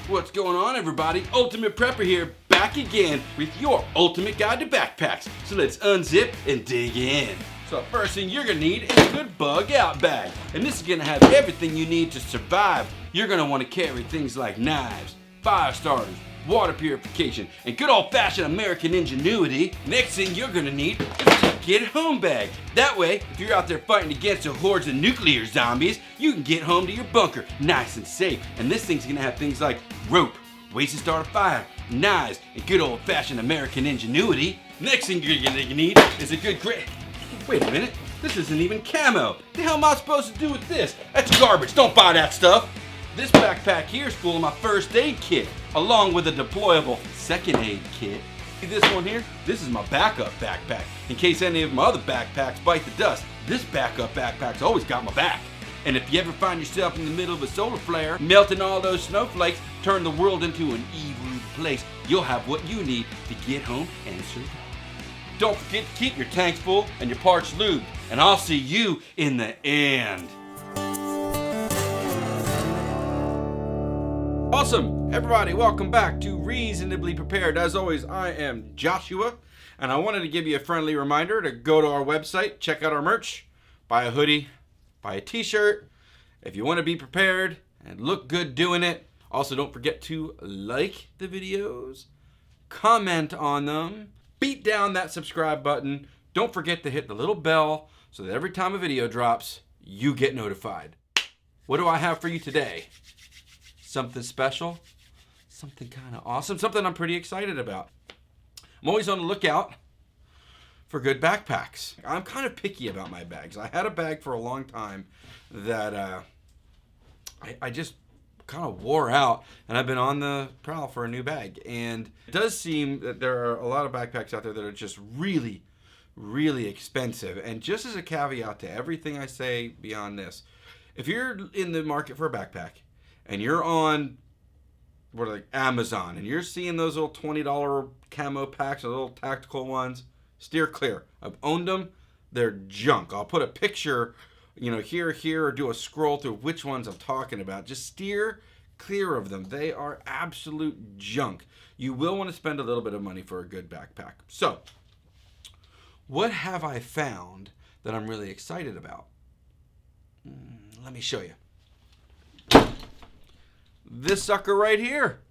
What's going on, everybody? Ultimate Prepper here, back again with your ultimate guide to backpacks. So let's unzip and dig in. So first thing you're gonna need is a good bug out bag. And this is gonna have everything you need to survive. You're gonna wanna carry things like knives, fire starters, water purification, and good old-fashioned American ingenuity. Next thing you're gonna need is a get home bag. That way, if you're out there fighting against a horde of nuclear zombies, you can get home to your bunker nice and safe. And this thing's gonna have things like rope, ways to start a fire, knives, and good old-fashioned American ingenuity. Next thing you're gonna need is a good grip. Wait a minute, this isn't even camo. The hell am I supposed to do with this? That's garbage, don't buy that stuff. This backpack here is full of my first aid kit, along with a deployable second aid kit. See this one here? This is my backup backpack. In case any of my other backpacks bite the dust, this backup backpack's always got my back. And if you ever find yourself in the middle of a solar flare, melting all those snowflakes, turn the world into an evil place, you'll have what you need to get home and survive. Don't forget to keep your tanks full and your parts lubed, and I'll see you in the end. Awesome, everybody, welcome back to Reasonably Prepared. As always, I am Joshua, and I wanted to give you a friendly reminder to go to our website, check out our merch, buy a hoodie, buy a t-shirt, if you want to be prepared and look good doing it. Also, don't forget to like the videos, comment on them, beat down that subscribe button. Don't forget to hit the little bell so that every time a video drops, you get notified. What do I have for you today? Something special, something kind of awesome, something I'm pretty excited about. I'm always on the lookout for good backpacks. I'm kind of picky about my bags. I had a bag for a long time that I just kind of wore out, and I've been on the prowl for a new bag. And it does seem that there are a lot of backpacks out there that are just really, really expensive. And just as a caveat to everything I say beyond this, if you're in the market for a backpack, and you're on Amazon, and you're seeing those little $20 camo packs, or little tactical ones, steer clear. I've owned them. They're junk. I'll put a picture, here, or do a scroll through which ones I'm talking about. Just steer clear of them. They are absolute junk. You will want to spend a little bit of money for a good backpack. So, what have I found that I'm really excited about? Let me show you. This sucker right here.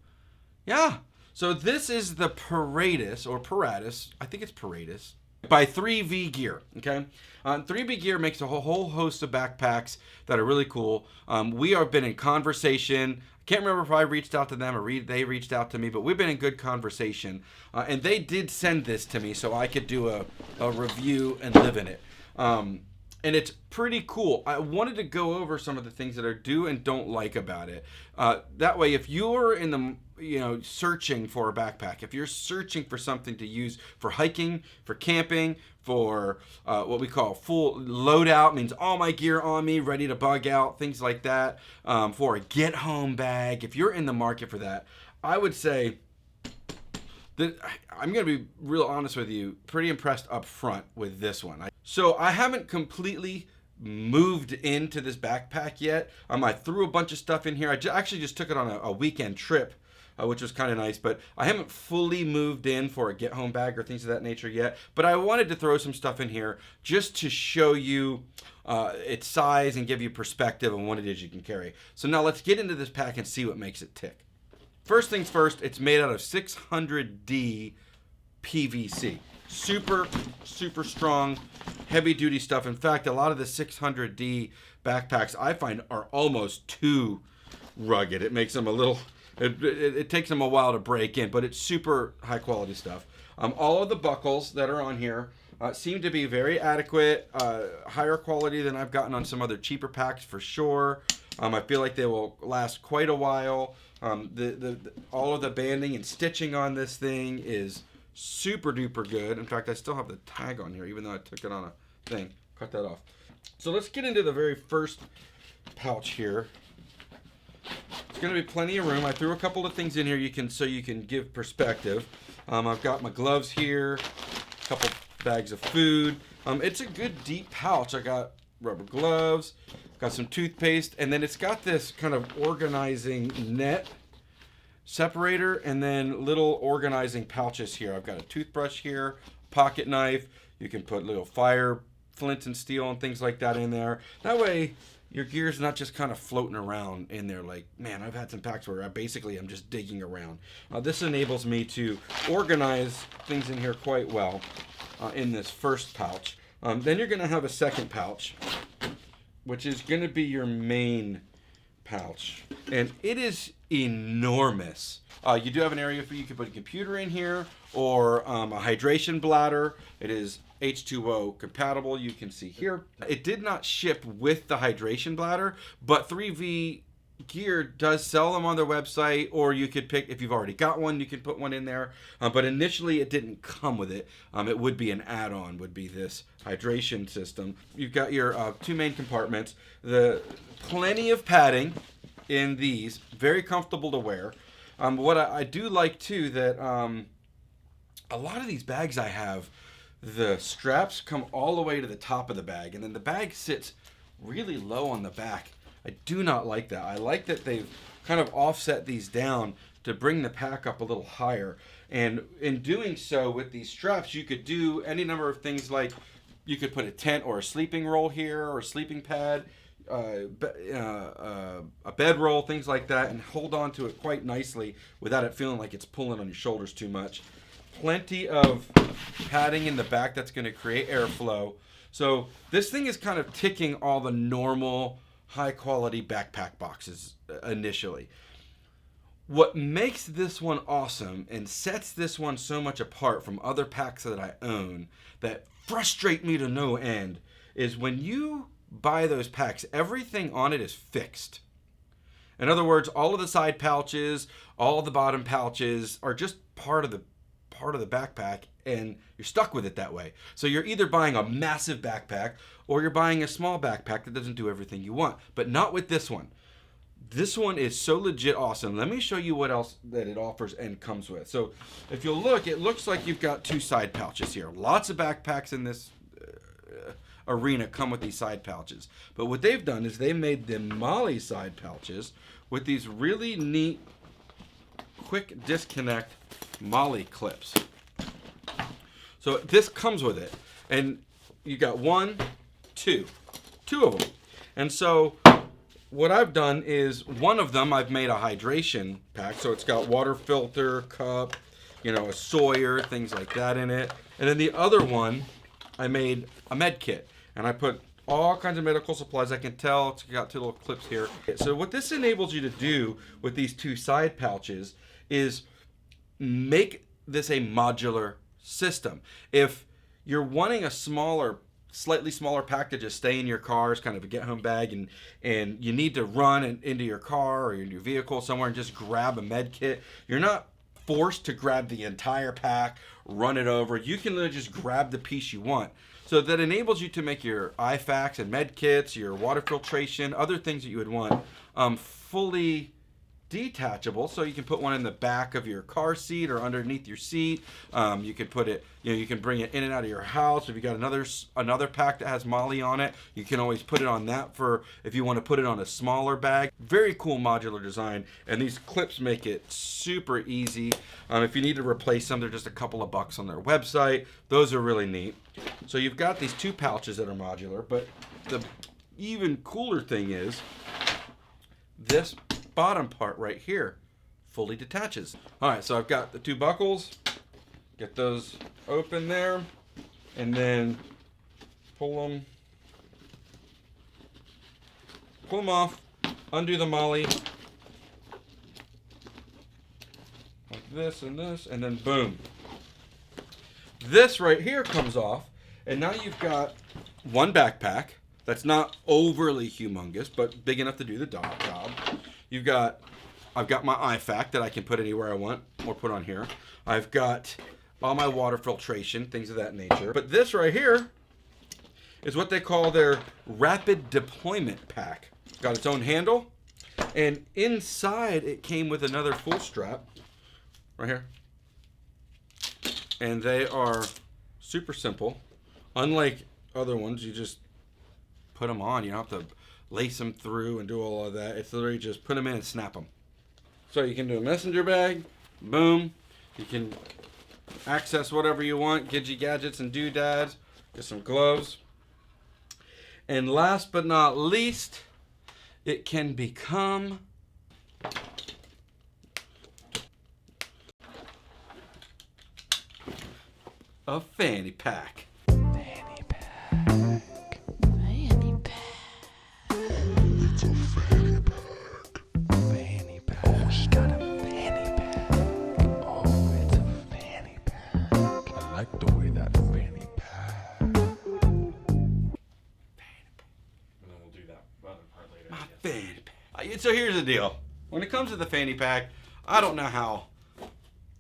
Yeah. So this is the Paratus, or Paratus, I think it's Paratus, by 3V Gear, okay? 3V Gear makes a whole host of backpacks that are really cool. We have been in conversation. I can't remember if I reached out to them or they reached out to me, but we've been in good conversation. And they did send this to me so I could do a review and live in it. And it's pretty cool. I wanted to go over some of the things that I do and don't like about it. That way, if you're in the, searching for a backpack, if you're searching for something to use for hiking, for camping, for what we call full loadout, means all my gear on me, ready to bug out, things like that, for a get home bag, if you're in the market for that, I would say that I'm going to be real honest with you, pretty impressed up front with this one. So I haven't completely moved into this backpack yet. I threw a bunch of stuff in here. I actually just took it on a weekend trip, which was kind of nice, but I haven't fully moved in for a get home bag or things of that nature yet. But I wanted to throw some stuff in here just to show you its size and give you perspective on what it is you can carry. So now let's get into this pack and see what makes it tick. First things first, it's made out of 600D PVC. Super, super strong, heavy duty stuff. In fact, a lot of the 600D backpacks I find are almost too rugged. It makes them a little, it takes them a while to break in, but it's super high quality stuff. All of the buckles that are on here seem to be very adequate, higher quality than I've gotten on some other cheaper packs for sure. I feel like they will last quite a while. All of the banding and stitching on this thing is super duper good. In fact, I still have the tag on here, even though I took it on a thing. Cut that off. So let's get into the very first pouch here. It's going to be plenty of room. I threw a couple of things in here so you can give perspective. I've got my gloves here, a couple bags of food. It's a good deep pouch. I got rubber gloves, got some toothpaste, and then it's got this kind of organizing net separator, and then little organizing pouches here. I've got a toothbrush here, pocket knife. You can put little fire, flint and steel and things like that in there. That way your gear's not just kind of floating around in there like, man, I've had some packs where I'm just digging around. This enables me to organize things in here quite well in this first pouch. Then you're going to have a second pouch, which is going to be your main pouch, and it is enormous. You do have an area for you can put a computer in here, or a hydration bladder. It is H2O compatible, you can see here. It did not ship with the hydration bladder, but 3V Gear does sell them on their website, or you could pick, if you've already got one, you can put one in there. But initially it didn't come with it. It would be an add-on, would be this hydration system. You've got your two main compartments. Plenty of padding in these, very comfortable to wear. What I do like too, that a lot of these bags I have, the straps come all the way to the top of the bag, and then the bag sits really low on the back. I do not like that. I like that they've kind of offset these down to bring the pack up a little higher. And in doing so with these straps, you could do any number of things, like you could put a tent or a sleeping roll here, or a sleeping pad, a bedroll, things like that, and hold on to it quite nicely without it feeling like it's pulling on your shoulders too much. Plenty of padding in the back that's going to create airflow. So this thing is kind of ticking all the normal high quality backpack boxes initially. What makes this one awesome and sets this one so much apart from other packs that I own that frustrate me to no end is when you buy those packs, everything on it is fixed. In other words, all of the side pouches, all of the bottom pouches are just part of the backpack, and you're stuck with it that way. So you're either buying a massive backpack or you're buying a small backpack that doesn't do everything you want. But not with this one. This one is so legit awesome. Let me show you what else that it offers and comes with. So if you'll look, it looks like you've got two side pouches here. Lots of backpacks in this arena come with these side pouches. But what they've done is they made the MOLLE side pouches with these really neat quick disconnect MOLLE clips. So this comes with it, and you got two of them. And so what I've done is, one of them I've made a hydration pack, so it's got water filter, cup, a Sawyer, things like that in it. And then the other one I made a med kit, and I put all kinds of medical supplies. I can tell it's got two little clips here. So what this enables you to do with these two side pouches is make this a modular system. If you're wanting a slightly smaller pack to just stay in your car as kind of a get-home bag, and you need to run into your car or in your vehicle somewhere and just grab a med kit, you're not forced to grab the entire pack, run it over. You can literally just grab the piece you want. So that enables you to make your IFAKs and med kits, your water filtration, other things that you would want, fully detachable. So you can put one in the back of your car seat or underneath your seat. You can put it, you can bring it in and out of your house. If you got another pack that has MOLLE on it, you can always put it on that for if you want to put it on a smaller bag. Very cool modular design, and these clips make it super easy. If you need to replace them, they're just a couple of bucks on their website. Those are really neat. So you've got these two pouches that are modular, but the even cooler thing is this bottom part right here fully detaches. All right, so I've got the two buckles. Get those open there, and then pull them off, undo the MOLLE, like this and this, and then boom. This right here comes off, and now you've got one backpack that's not overly humongous, but big enough to do the job. I've got my IFAK that I can put anywhere I want, or put on here. I've got all my water filtration, things of that nature. But this right here is what they call their rapid deployment pack. It's got its own handle, and inside it came with another full strap right here. And they are super simple. Unlike other ones, you just put them on. You don't have to lace them through and do all of that. It's literally just put them in and snap them. So you can do a messenger bag, boom. You can access whatever you want, gidgy gadgets and doodads, get some gloves. And last but not least, it can become a fanny pack. Fanny pack. Fanny pack. It's a fanny pack. Fanny pack. Oh, he got a fanny pack. Oh, it's a fanny pack. I like the way that fanny pack. And then we'll do that other part later. My fanny pack. So here's the deal. When it comes to the fanny pack, I don't know how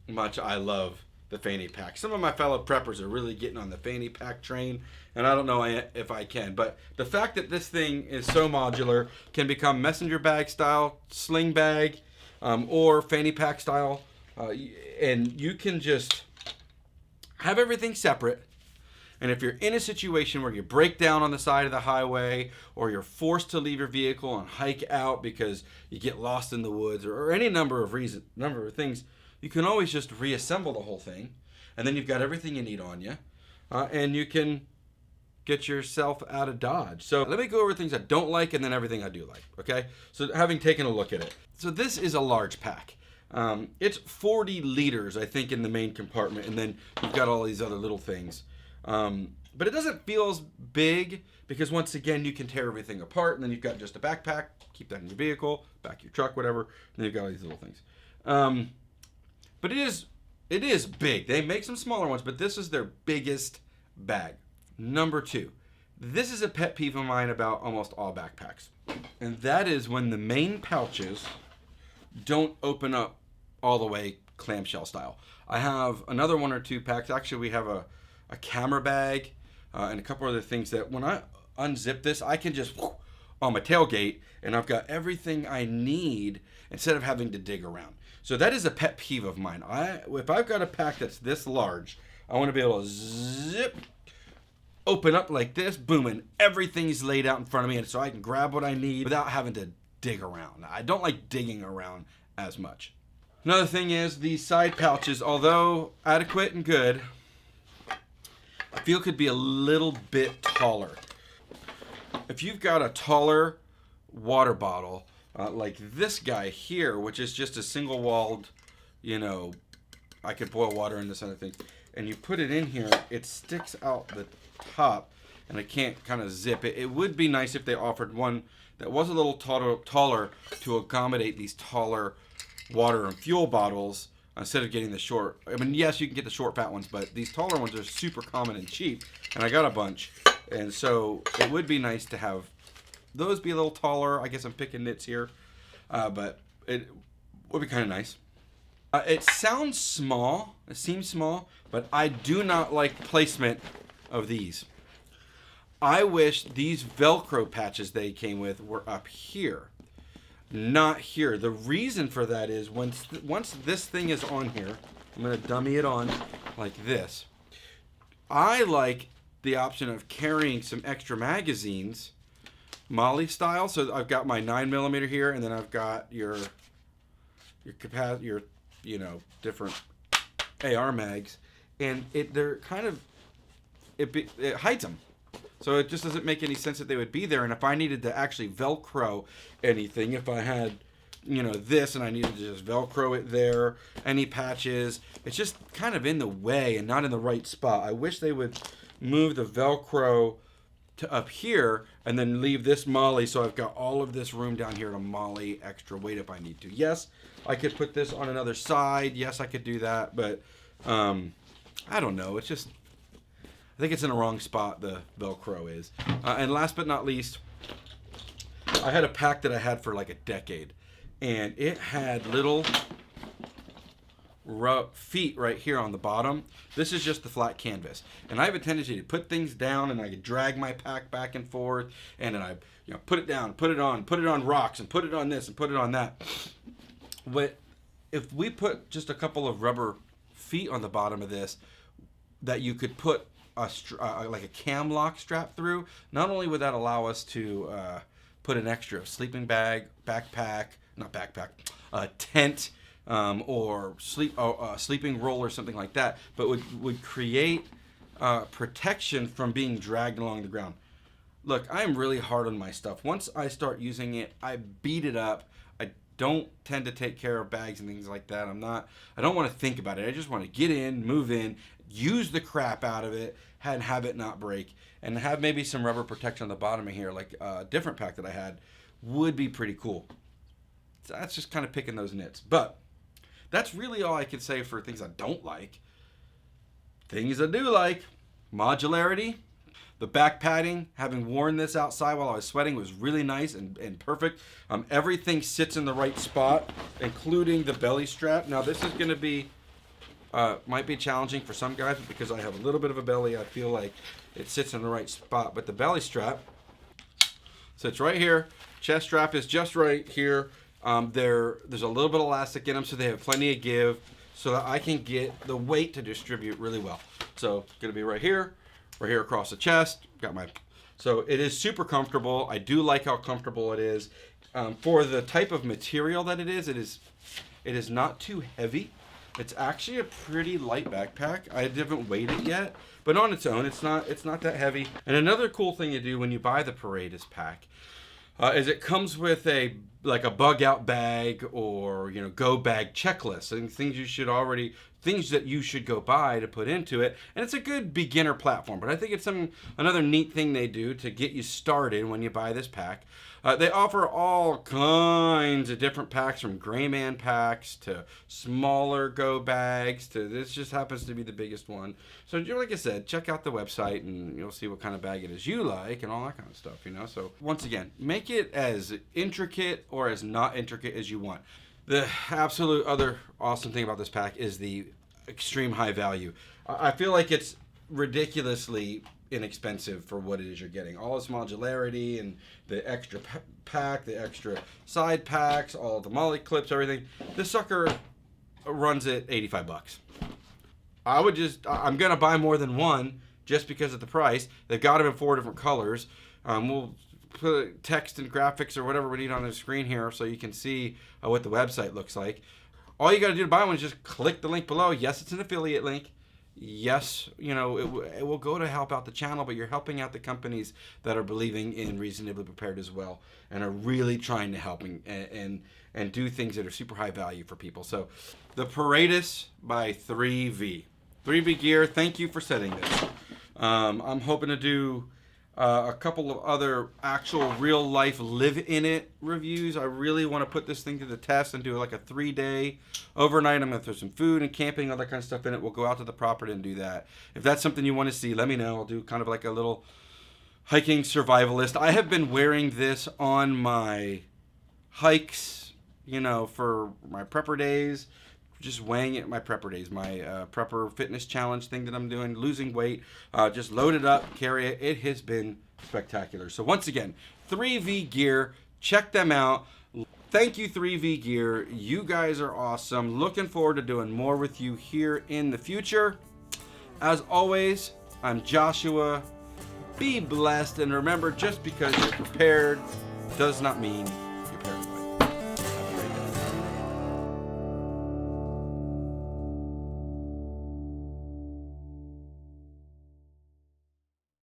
much I love the fanny pack. Some of my fellow preppers are really getting on the fanny pack train, and I don't know if I can. But the fact that this thing is so modular, can become messenger bag style, sling bag, or fanny pack style, and you can just have everything separate. And if you're in a situation where you break down on the side of the highway, or you're forced to leave your vehicle and hike out because you get lost in the woods, or any number of things, you can always just reassemble the whole thing, and then you've got everything you need on you, and you can get yourself out of Dodge. So let me go over things I don't like and then everything I do like, okay? So having taken a look at it. So this is a large pack. It's 40 liters, I think, in the main compartment, and then you've got all these other little things. But it doesn't feel as big because, once again, you can tear everything apart, and then you've got just a backpack, keep that in your vehicle, back of your truck, whatever, and then you've got all these little things. But it is big. They make some smaller ones, but this is their biggest bag. Number 2. This is a pet peeve of mine about almost all backpacks. And that is when the main pouches don't open up all the way clamshell style. I have another 1 or 2 packs. Actually, we have a camera bag and a couple other things that when I unzip this, I can just on my tailgate, and I've got everything I need instead of having to dig around. So that is a pet peeve of mine. If I've got a pack that's this large, I want to be able to zip, open up like this, boom, and everything's laid out in front of me, and so I can grab what I need without having to dig around. I don't like digging around as much. Another thing is these side pouches, although adequate and good, I feel could be a little bit taller. If you've got a taller water bottle, like this guy here, which is just a single walled, I could boil water in this other thing, and you put it in here, it sticks out the top, and I can't kind of zip it. It would be nice if they offered one that was a little taller to accommodate these taller water and fuel bottles instead of getting the short. I mean, yes, you can get the short fat ones, but these taller ones are super common and cheap, and I got a bunch, and so it would be nice to have those be a little taller. I guess I'm picking nits here, but it would be kind of nice. It sounds small, it seems small, but I do not like placement of these. I wish these Velcro patches they came with were up here, not here. The reason for that is once this thing is on here, I'm going to dummy it on like this. I like the option of carrying some extra magazines, Molly style. So I've got my 9mm here, and then I've got your different AR mags, and it hides them. So it just doesn't make any sense that they would be there. And if I needed to actually Velcro anything, if I had, this and I needed to just Velcro it there, any patches, it's just kind of in the way and not in the right spot. I wish they would move the Velcro to up here and then leave this Molly so I've got all of this room down here to Molly extra weight if I need to. Yes, I could put this on another side. Yes, I could do that, but I don't know. It's just, I think it's in the wrong spot, the Velcro is. And last but not least, I had a pack that I had for like a decade, and it had little feet right here on the bottom. This is just the flat canvas, and I have a tendency to put things down, and I could drag my pack back and forth, and then I put it down, put it on rocks, and put it on this and put it on that. But if we put just a couple of rubber feet on the bottom of this that you could put like a cam lock strap through, not only would that allow us to put an extra sleeping bag, backpack, not backpack, tent, or sleeping roll or something like that, but would create protection from being dragged along the ground. Look, I am really hard on my stuff. Once I start using it, I beat it up. I don't tend to take care of bags and things like that. I don't want to think about it. I just want to get in, move in, use the crap out of it, and have it not break, and have maybe some rubber protection on the bottom of here, like a different pack that I had, would be pretty cool. So that's just kind of picking those nits. But that's really all I can say for things I don't like. Things I do like: modularity. The back padding, having worn this outside while I was sweating, was really nice and perfect. Everything sits in the right spot, including the belly strap. Now this is going to be, might be challenging for some guys, but because I have a little bit of a belly, I feel like it sits in the right spot. But the belly strap sits right here. Chest strap is just right here. There's a little bit of elastic in them, so they have plenty of give, so that I can get the weight to distribute really well. So it's going to be right here across the chest. So it is super comfortable. I do like how comfortable it is. For the type of material that it is not too heavy. It's actually a pretty light backpack. I haven't weighed it yet, but on its own, it's not that heavy. And another cool thing you do when you buy the Paratus Pack is it comes with a bug out bag, or go bag checklist, and things that you should go buy to put into it. And it's a good beginner platform, but I think it's another neat thing they do to get you started when you buy this pack. They offer all kinds of different packs, from gray man packs to smaller go bags to this just happens to be the biggest one. So like I said, check out the website and you'll see what kind of bag it is you like and all that kind of stuff, So once again, make it as intricate or as not intricate as you want. The absolute other awesome thing about this pack is the extreme high value. I feel like it's ridiculously inexpensive for what it is you're getting. All its modularity and the extra pack, the extra side packs, all the molly clips, everything. This sucker runs at $85. I'm gonna buy more than one just because of the price. They've got them in 4 different colors. We'll put text and graphics or whatever we need on the screen here so you can see what the website looks like. All you got to do to buy one is just click the link below. Yes, it's an affiliate link. Yes, it will go to help out the channel, but you're helping out the companies that are believing in Reasonably Prepared as well, and are really trying to help and do things that are super high value for people. So the Paratus by 3V. 3V Gear, thank you for setting this. I'm hoping to do a couple of other actual real life live in it reviews. I really want to put this thing to the test and do like a 3-day overnight. I'm going to throw some food and camping, all that kind of stuff in it. We'll go out to the property and do that. If that's something you want to see, let me know. I'll do kind of like a little hiking survivalist. I have been wearing this on my hikes, for my prepper days. Just weighing it, my prepper days, my prepper fitness challenge thing that I'm doing, losing weight. Just load it up, carry it. It has been spectacular. So once again, 3V Gear, check them out. Thank you, 3V Gear. You guys are awesome. Looking forward to doing more with you here in the future. As always, I'm Joshua. Be blessed, and remember, just because you're prepared does not mean you're prepared.